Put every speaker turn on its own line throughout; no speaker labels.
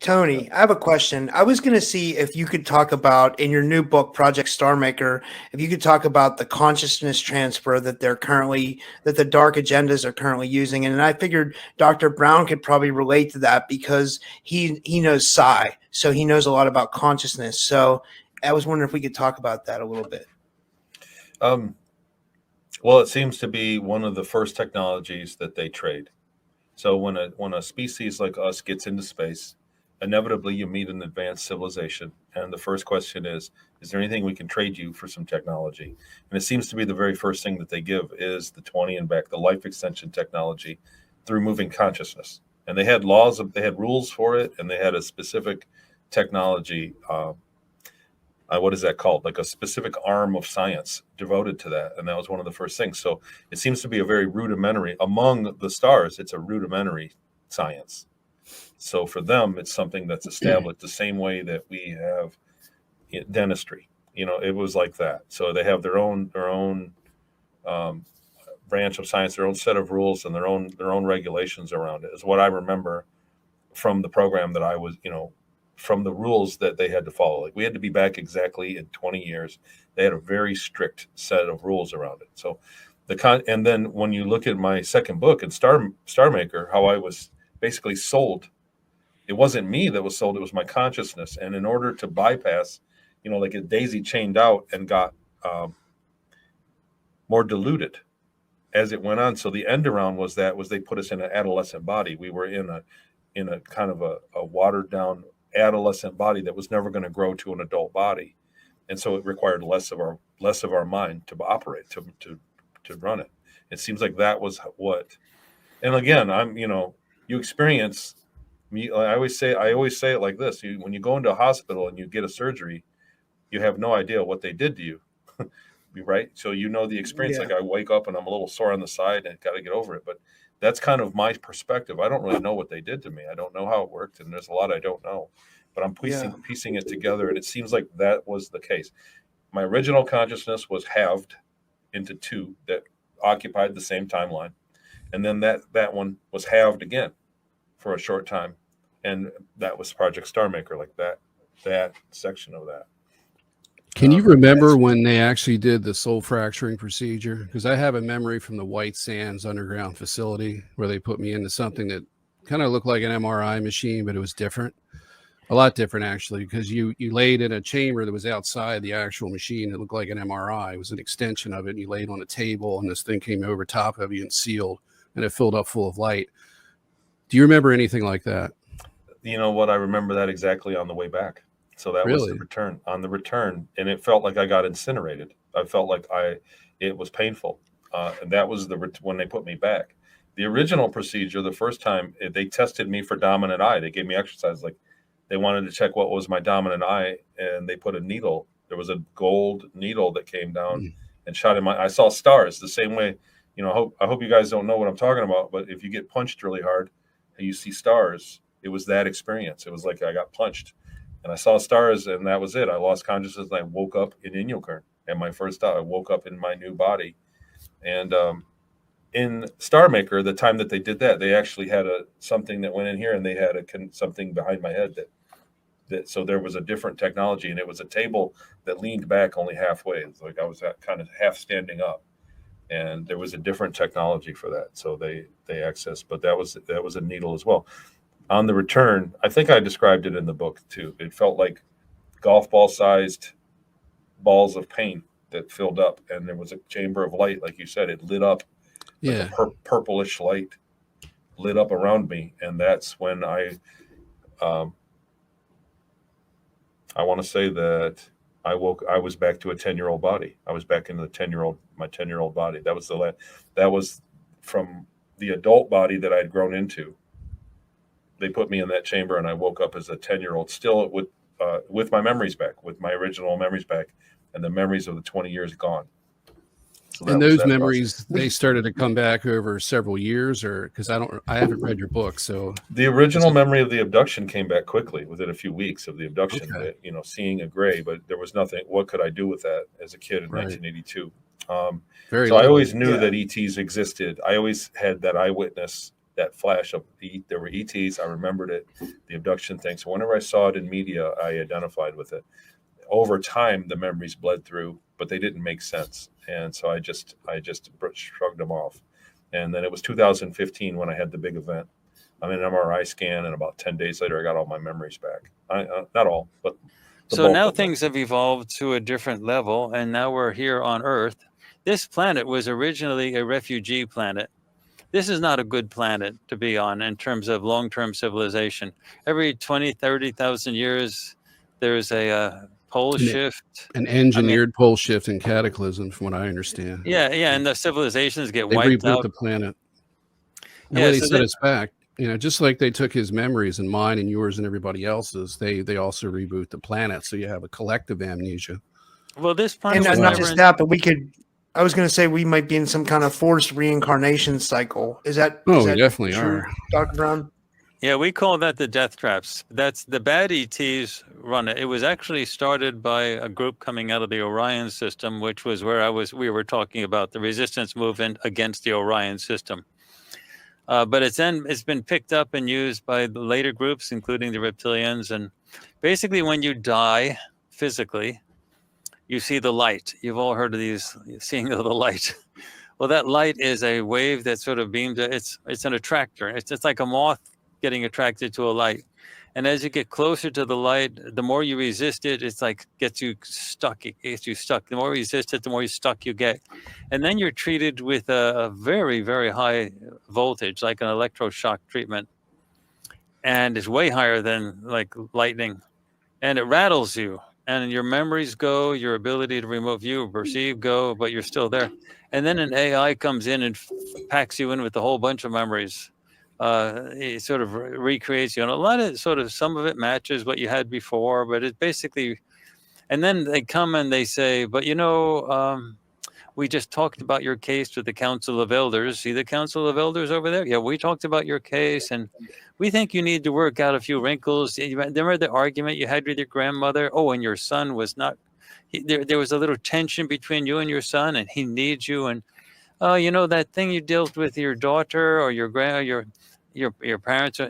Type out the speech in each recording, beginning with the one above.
Tony, I have a question. I was going to see if you could talk about in your new book, Project Starmaker, if you could talk about the consciousness transfer that that the dark agendas are currently using. And I figured Dr. Brown could probably relate to that because he knows psi, so he knows a lot about consciousness. So I was wondering if we could talk about that a little bit.
Well, it seems to be one of the first technologies that they trade. So when a species like us gets into space, inevitably you meet an advanced civilization, and the first question is there anything we can trade you for some technology? And it seems to be the very first thing that they give is the 20 and back, the life extension technology through moving consciousness. And they had they had rules for it, and they had a specific technology. What is that called? Like a specific arm of science devoted to that. And that was one of the first things. So it seems to be a very rudimentary, among the stars, it's a rudimentary science. So for them, it's something that's established the same way that we have dentistry. It was like that. So they have their own branch of science, their own set of rules, and their own regulations around it. Is what I remember from the program that I was, from the rules that they had to follow. Like we had to be back exactly in 20 years. They had a very strict set of rules around it. So and then when you look at my second book in Starmaker, how I was basically sold. It wasn't me that was sold, it was my consciousness. And in order to bypass, like a daisy chained out and got more diluted as it went on. So the end around was they put us in an adolescent body. We were in a kind of a watered down adolescent body that was never going to grow to an adult body, and so it required less of our mind to operate, to run it. It seems like that was what. And again, you experience me. I always say it like this: when you go into a hospital and you get a surgery, you have no idea what they did to you, right? So the experience.
Yeah.
Like I wake up and I'm a little sore on the side and got to get over it, but that's kind of my perspective. I don't really know what they did to me. I don't know how it worked, and there's a lot I don't know. But I'm piecing it together, and it seems like that was the case. My original consciousness was halved into two that occupied the same timeline, and then that one was halved again for a short time, and that was Project Starmaker, like that section of that.
Can you remember when they actually did the soul fracturing procedure? Because I have a memory from the White Sands underground facility where they put me into something that kind of looked like an MRI machine, but it was different. A lot different, actually, because you laid in a chamber that was outside the actual machine. It looked like an MRI. It was an extension of it. And you laid on a table, and this thing came over top of you and sealed, and it filled up full of light. Do you remember anything like that?
You know what? I remember that exactly on the way back. So that was the return, and it felt like I got incinerated. I felt like it was painful, and that was when they put me back. The original procedure, the first time, they tested me for dominant eye. They gave me exercise, like they wanted to check what was my dominant eye, and they put a needle. There was a gold needle that came down and shot in my. I saw stars the same way. I hope you guys don't know what I'm talking about, but if you get punched really hard and you see stars, it was that experience. It was like I got punched. And I saw stars, and that was it. I lost consciousness, and I woke up in Inyokern. And my first thought, I woke up in my new body. And in Starmaker, the time that they did that, they actually had something that went in here, and they had something behind my head that. So there was a different technology, and it was a table that leaned back only halfway. It was like I was kind of half standing up, and there was a different technology for that. So they accessed, but that was a needle as well. On the return, I think I described it in the book too. It felt like golf ball sized balls of paint that filled up, and there was a chamber of light, like you said. It lit up, like a purplish light lit up around me, and that's when I want to say that I was back to a 10-year-old body. I was back in my 10-year-old body. That was from the adult body that I'd grown into. They put me in that chamber, and I woke up as a 10-year-old, still with my memories back, with my original memories back, and the memories of the 20 years gone.
So and those memories, they started to come back over several years, or because I haven't read your book. So
the original memory of the abduction came back quickly within a few weeks of the abduction. Okay. Seeing a gray, but there was nothing. What could I do with that as a kid in 1982? So I always knew that ETs existed. I always had that eyewitness that flash of there were ETs. I remembered it, the abduction thing. So whenever I saw it in media, I identified with it. Over time, the memories bled through, but they didn't make sense, and so I just shrugged them off. And then it was 2015 when I had the big event. I'm in an MRI scan, and about 10 days later, I got all my memories back. Not all, but
so now things have evolved to a different level, and now we're here on Earth. This planet was originally a refugee planet. This is not a good planet to be on in terms of long-term civilization. Every 20, 30,000 years, there's a pole shift.
An engineered pole shift in cataclysm, from what I understand.
Yeah, and the civilizations get
they
wiped out.
Reboot the planet. The way they set us back, just like they took his memories and mine and yours and everybody else's, they also reboot the planet, so you have a collective amnesia.
Well, this planet,
and not just that, but I was going to say we might be in some kind of forced reincarnation cycle. Is that?
Oh,
is that
we definitely
true,
are,
Dr. Brown.
Yeah, we call that the death traps. That's the bad ETs run it. It was actually started by a group coming out of the Orion system, which was where we were talking about the resistance movement against the Orion system. But it's been picked up and used by the later groups, including the Reptilians. And basically, when you die physically, you see the light. You've all heard of these, seeing of the light. Well, that light is a wave that sort of beams. It's an attractor. It's like a moth getting attracted to a light. And as you get closer to the light, the more you resist it, it's like gets you stuck. It gets you stuck. The more you resist it, the more stuck you get. And then you're treated with a very, very high voltage, like an electroshock treatment. And it's way higher than like lightning. And it rattles you. And your memories go, your ability to remote view or perceive go, but you're still there. And then an AI comes in and packs you in with a whole bunch of memories. It sort of recreates you, and a lot of some of it matches what you had before, but it basically, and then they come and they say, but we just talked about your case with the Council of Elders. See the Council of Elders over there? Yeah, we talked about your case, and we think you need to work out a few wrinkles. Remember the argument you had with your grandmother? Oh, and your son was not, there was a little tension between you and your son, and he needs you, and that thing you dealt with your daughter or your parents,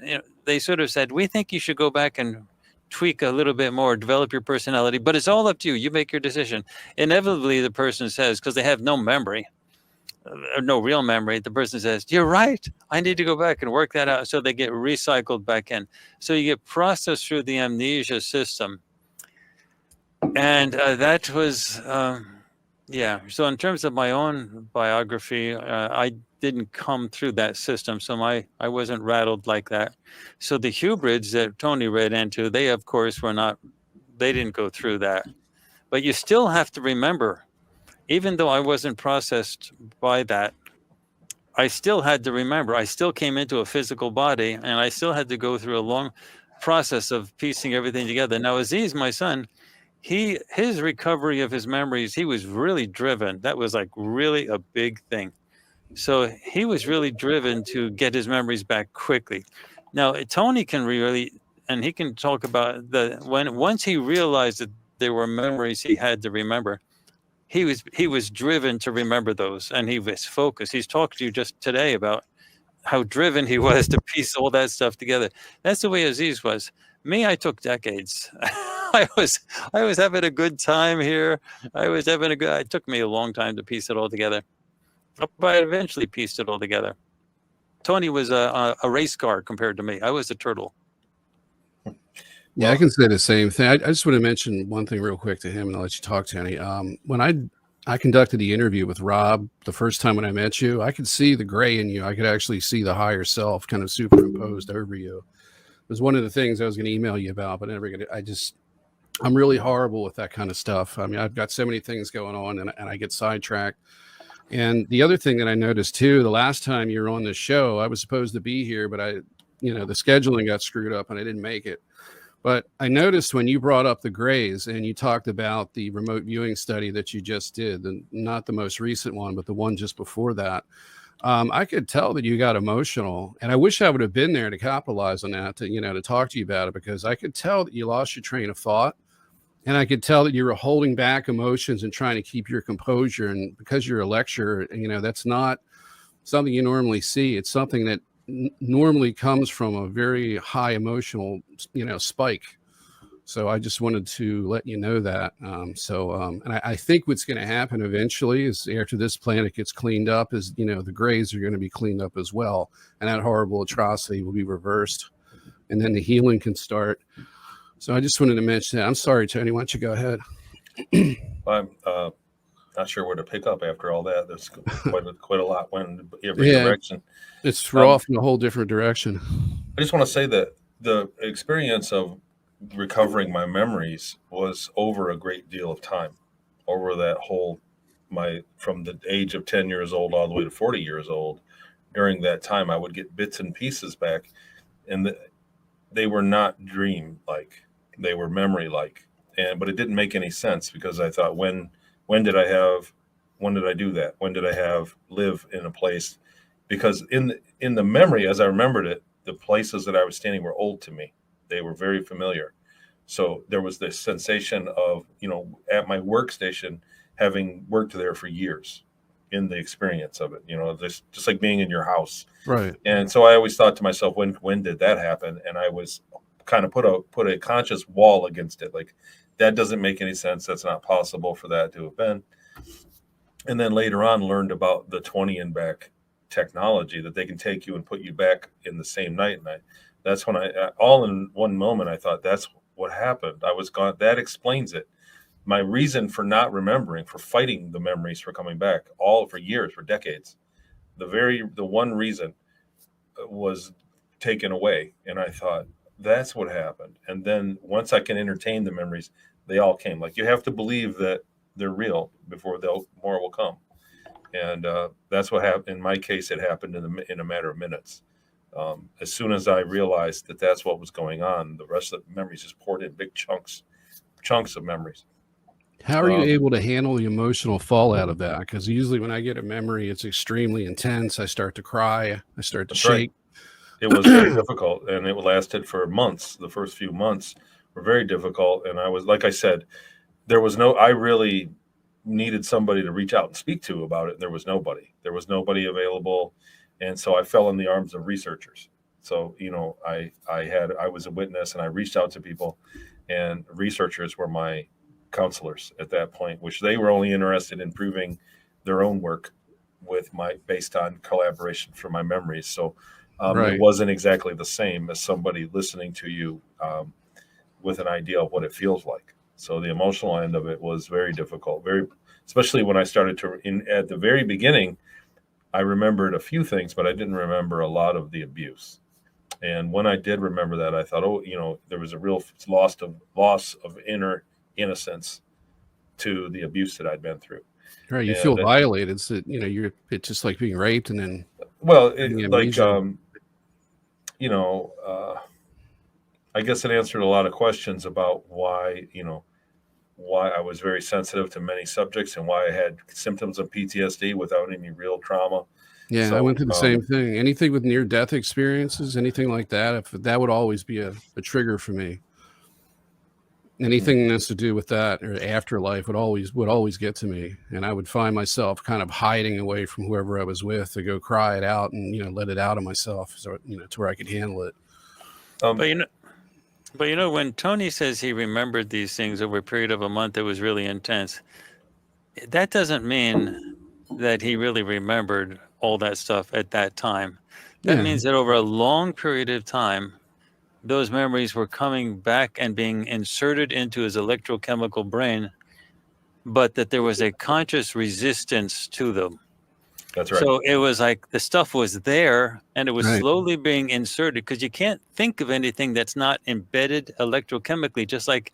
they sort of said, we think you should go back and tweak a little bit more, develop your personality, but it's all up to you. You make your decision. Inevitably, the person says, because they have no memory, no real memory, the person says, you're right. I need to go back and work that out. So they get recycled back in. So you get processed through the amnesia system. And that was... yeah. So in terms of my own biography, I didn't come through that system. So I wasn't rattled like that. So the hybrids that Tony read into, they of course they didn't go through that. But you still have to remember, even though I wasn't processed by that, I still had to remember. I still came into a physical body, and I still had to go through a long process of piecing everything together. Now, Aziz, my son, his recovery of his memories, he was really driven. That was like really a big thing. So he was really driven to get his memories back quickly. Now Tony can really, and he can talk about once he realized that there were memories he had to remember, he was driven to remember those, and he was focused. He's talked to you just today about how driven he was to piece all that stuff together. That's the way Aziz was. Me, I took decades. I was having a good time here. It took me a long time to piece it all together, but I eventually pieced it all together. Tony was a race car compared to me. I was a turtle.
Yeah, I can say the same thing. I just want to mention one thing real quick to him, and I'll let you talk, Tony. When I conducted the interview with Rob the first time when I met you, I could see the gray in you. I could actually see the higher self kind of superimposed over you. It was one of the things I was going to email you about, but I'm really horrible with that kind of stuff. I mean, I've got so many things going on, and I get sidetracked. And the other thing that I noticed too, the last time you were on this show, I was supposed to be here, but the scheduling got screwed up and I didn't make it. But I noticed when you brought up the grays and you talked about the remote viewing study that you just did, and not the most recent one, but the one just before that, I could tell that you got emotional, and I wish I would have been there to capitalize on that, to talk to you about it, because I could tell that you lost your train of thought, and I could tell that you were holding back emotions and trying to keep your composure. And because you're a lecturer, that's not something you normally see. It's something that normally comes from a very high emotional, spike. So I just wanted to let you know that. And I think what's going to happen eventually is after this planet gets cleaned up is, the grays are going to be cleaned up as well. And that horrible atrocity will be reversed. And then the healing can start. So I just wanted to mention that. I'm sorry, Tony. Why don't you go ahead?
I'm not sure where to pick up after all that. There's quite a lot went in every direction.
It's off in a whole different direction.
I just want to say that the experience of recovering my memories was over a great deal of time, over that whole from the age of 10 years old all the way to 40 years old. During that time, I would get bits and pieces back, and they were not dream like, they were memory like. But it didn't make any sense, because I thought, when did I do that? When did I live in a place? Because in the memory, as I remembered it, the places that I was standing were old to me. They were very familiar. So there was this sensation of, at my workstation, having worked there for years, in the experience of it, just like being in your house.
Right.
And so I always thought to myself, when did that happen? And I was kind of put a conscious wall against it. Like, that doesn't make any sense. That's not possible for that to have been. And then later on learned about the 20 and back technology, that they can take you and put you back in the same night. And that's when all in one moment, I thought, that's what happened. I was gone. That explains it. My reason for not remembering, for fighting the memories for coming back, all for years, for decades, the one reason was taken away. And I thought, that's what happened. And then once I can entertain the memories, they all came. Like, you have to believe that they're real before more will come. And that's what happened. In my case, it happened in a matter of minutes. As soon as I realized that that's what was going on, the rest of the memories just poured in, big chunks of memories.
How are you able to handle the emotional fallout of that? Because usually when I get a memory, it's extremely intense. I start to cry. I start to shake.
Right. It was very difficult, and it lasted for months. The first few months were very difficult. And I was, like I said, I really needed somebody to reach out and speak to about it. And there was nobody available. And so I fell in the arms of researchers. So, I was a witness, and I reached out to people, and researchers were my counselors at that point, which they were only interested in proving their own work based on collaboration for my memories. So
Right.
It wasn't exactly the same as somebody listening to you with an idea of what it feels like. So the emotional end of it was very difficult, especially when I started at the very beginning. I remembered a few things, but I didn't remember a lot of the abuse. And when I did remember that, I thought, there was a real loss of inner innocence to the abuse that I'd been through.
Right. You feel violated. So, it's just like being raped, and then.
Well, I guess it answered a lot of questions about why I was very sensitive to many subjects, and why I had symptoms of PTSD without any real trauma.
Yeah, I went through the same thing. Anything with near-death experiences, anything like that, that would always be a trigger for me. Anything that has to do with that or afterlife would always get to me, and I would find myself kind of hiding away from whoever I was with to go cry it out and let it out of myself, so to where I could handle it.
But when Tony says he remembered these things over a period of a month, it was really intense. That doesn't mean that he really remembered all that stuff at that time. That means that over a long period of time, those memories were coming back and being inserted into his electrochemical brain, but that there was a conscious resistance to them.
That's right.
So it was like the stuff was there, and it was slowly being inserted, because you can't think of anything that's not embedded electrochemically, just like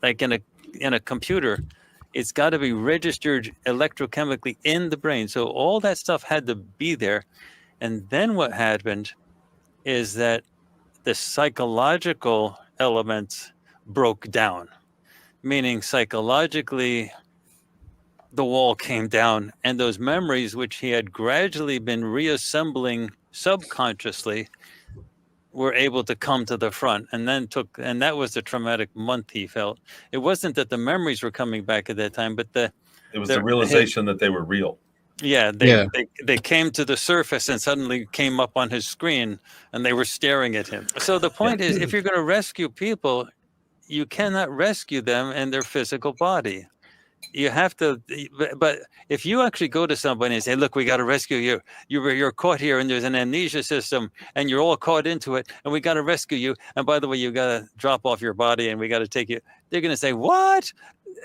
in a computer. It's got to be registered electrochemically in the brain. So all that stuff had to be there. And then what happened is that the psychological elements broke down, meaning psychologically, the wall came down, and those memories, which he had gradually been reassembling subconsciously, were able to come to the front. And that was the traumatic month he felt. It wasn't that the memories were coming back at that time, but it
was the realization that they were real.
Yeah, they came to the surface and suddenly came up on his screen, and they were staring at him. So the point is, if you're going to rescue people, you cannot rescue them in their physical body. You have to, but if you actually go to somebody and say, look, we got to rescue you. You're caught here and there's an amnesia system and you're all caught into it and we got to rescue you. And by the way, you got to drop off your body and we got to take you. They're going to say, what?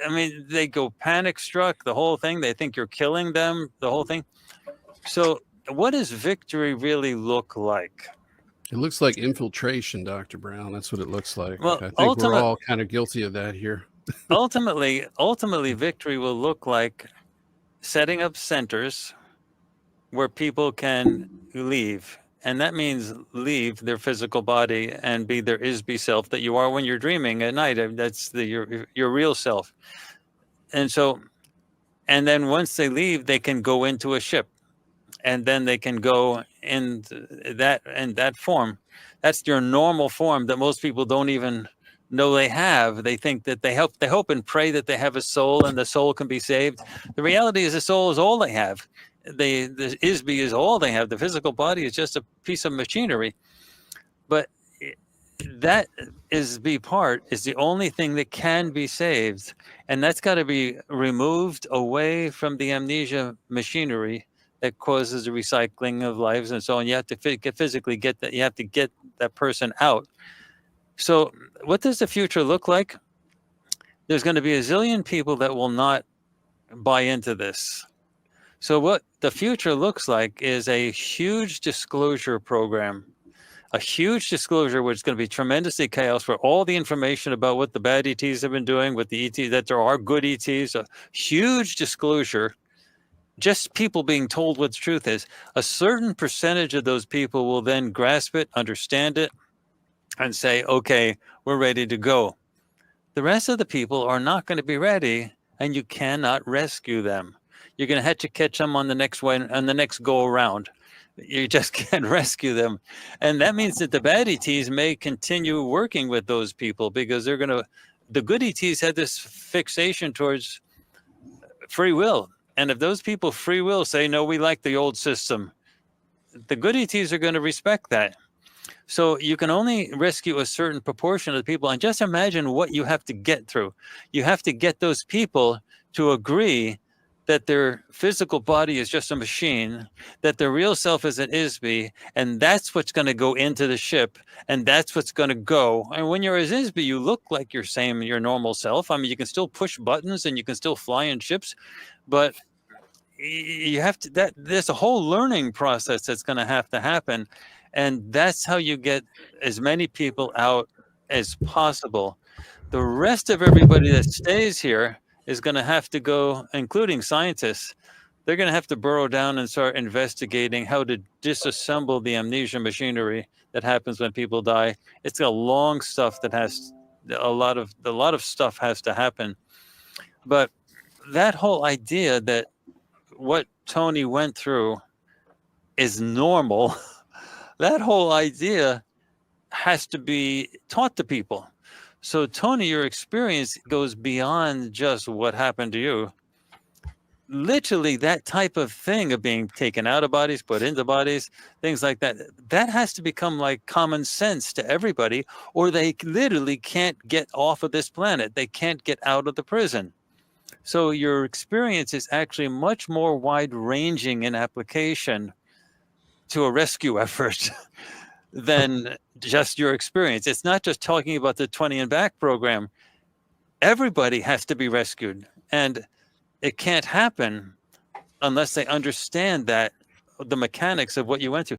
I mean, they go panic struck, the whole thing. They think you're killing them, the whole thing. So what does victory really look like?
It looks like infiltration, Dr. Brown. That's what it looks like.
Well,
I think we're all kind of guilty of that here.
ultimately, victory will look like setting up centers where people can leave. And that means leave their physical body and be their ISB self that you are when you're dreaming at night. That's your real self. And so, and then once they leave, they can go into a ship. And then they can go in that form. That's your normal form that most people don't even know they have. They think that they hope and pray that they have a soul and the soul can be saved. The reality is the soul is all they have. The ISB is all they have. The physical body is just a piece of machinery. But that ISB part is the only thing that can be saved. And that's got to be removed away from the amnesia machinery that causes the recycling of lives and so on. You have to physically get that. You have to get that person out. So what does the future look like? There's going to be a zillion people that will not buy into this. So what the future looks like is a huge disclosure program, a huge disclosure, which is going to be tremendously chaos for all the information about what the bad ETs have been doing, with the ETs, that there are good ETs, a huge disclosure. Just people being told what the truth is. A certain percentage of those people will then grasp it, understand it, and say, okay, we're ready to go. The rest of the people are not going to be ready, and you cannot rescue them. You're going to have to catch them on the next one, on the next go around. You just can't rescue them. And that means that the bad ETs may continue working with those people because they're going to, the good ETs had this fixation towards free will. And if those people free will say, no, we like the old system, the good ETs are going to respect that. So you can only rescue a certain proportion of the people. And just imagine what you have to get through. You have to get those people to agree that their physical body is just a machine, that their real self is an ISB, and that's what's going to go into the ship, and that's what's going to go. And when you're an ISB, you look like your normal self. I mean, you can still push buttons and you can still fly in ships, but you have to, there's a whole learning process that's going to have to happen. And that's how you get as many people out as possible. The rest of everybody that stays here is going to have to go, including scientists, they're going to have to burrow down and start investigating how to disassemble the amnesia machinery that happens when people die. It's a long stuff that has a lot of stuff has to happen. But that whole idea that what Tony went through is normal, that whole idea has to be taught to people. So Tony, your experience goes beyond just what happened to you. Literally that type of thing of being taken out of bodies, put into bodies, things like that, that has to become like common sense to everybody, or they literally can't get off of this planet. They can't get out of the prison. So your experience is actually much more wide-ranging in application to a rescue effort than just your experience. It's not just talking about the 20 and back program. Everybody has to be rescued, and it can't happen unless they understand that the mechanics of what you went through.